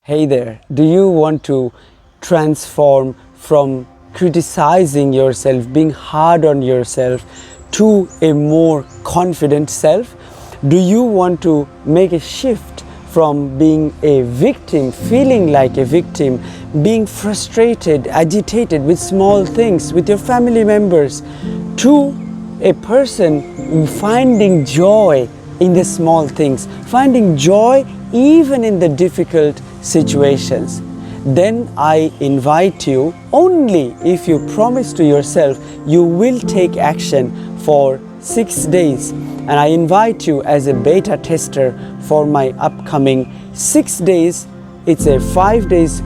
Hey there, do you want to transform from criticizing yourself, being hard on yourself, to a more confident self? Do you want to make a shift from being a victim, feeling like a victim, being frustrated, agitated with small things, with your family members, to a person finding joy in the small things, finding joy even in the difficult situations? Then I invite you, only if you promise to yourself you will take action for 6 days, and I invite you as a beta tester for my upcoming 6 days. It's a 5 days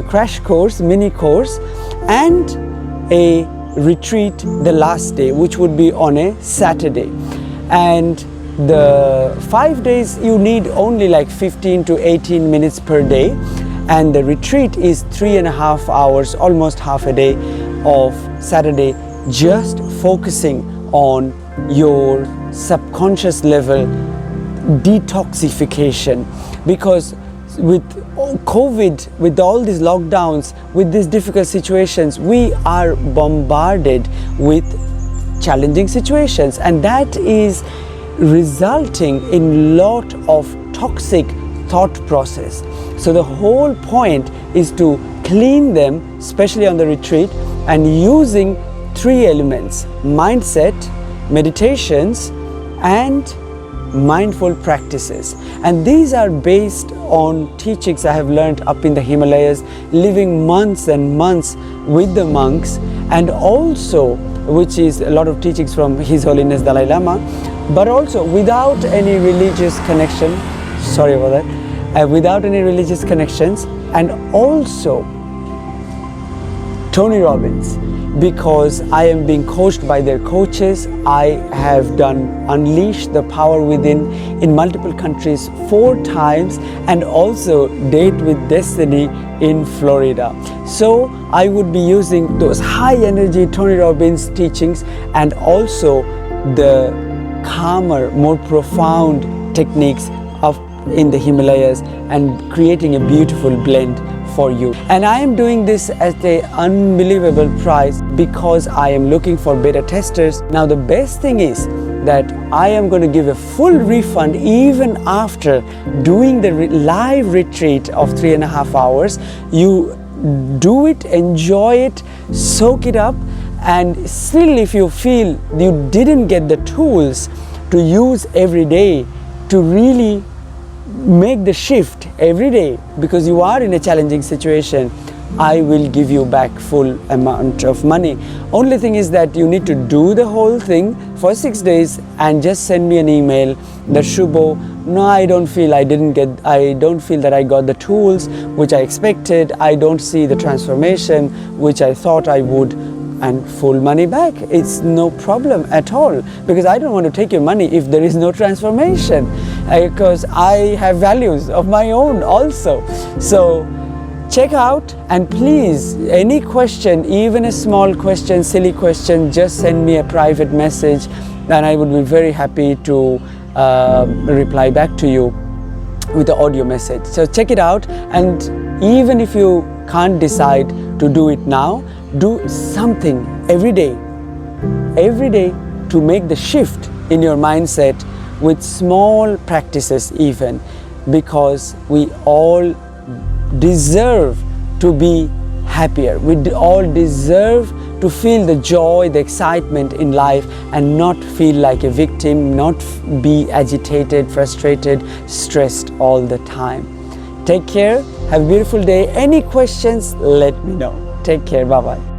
crash course, mini course, and a retreat the last day, which would be on a Saturday. And the 5 days you need only like 15 to 18 minutes per day, and the retreat is 3.5 hours, almost half a day of Saturday, just focusing on your subconscious level detoxification. Because with COVID, with all these lockdowns, with these difficult situations, we are bombarded with challenging situations, and that is resulting in lot of toxic thought process. So the whole point is to clean them, especially on the retreat, and using 3 elements: mindset, meditations, and mindful practices. And these are based on teachings I have learned up in the Himalayas, living months and months with the monks, and also which is a lot of teachings from His Holiness Dalai Lama, but also without any religious connection, sorry about that, without any religious connections, and also Tony Robbins, because I am being coached by their coaches. I have done Unleash the Power Within in multiple countries 4 times, and also Date with Destiny in Florida. So I would be using those high energy Tony Robbins teachings, and also the calmer, more profound techniques of in the Himalayas, and creating a beautiful blend for you. And I am doing this at an unbelievable price because I am looking for beta testers. Now the best thing is that I am going to give a full refund even after doing the live retreat of 3.5 hours. You do it, enjoy it, soak it up, and still if you feel you didn't get the tools to use every day to really make the shift every day, because you are in a challenging situation, I will give you back full amount of money. Only thing is that you need to do the whole thing for 6 days and just send me an email that Shubho, no, I don't feel that I got the tools which I expected, I don't see the transformation which I thought I would, and full money back. It's no problem at all, because I don't want to take your money if there is no transformation, because I have values of my own also. So check out, and please, any question, even a small question, silly question, just send me a private message, and I would be very happy to reply back to you with the audio message. So check it out, and even if you can't decide to do it now, do something every day to make the shift in your mindset with small practices even, because we all deserve to be happier. We all deserve to feel the joy, the excitement in life, and not feel like a victim, not be agitated, frustrated, stressed all the time. Take care, have a beautiful day. Any questions, let me know. Take care, bye-bye.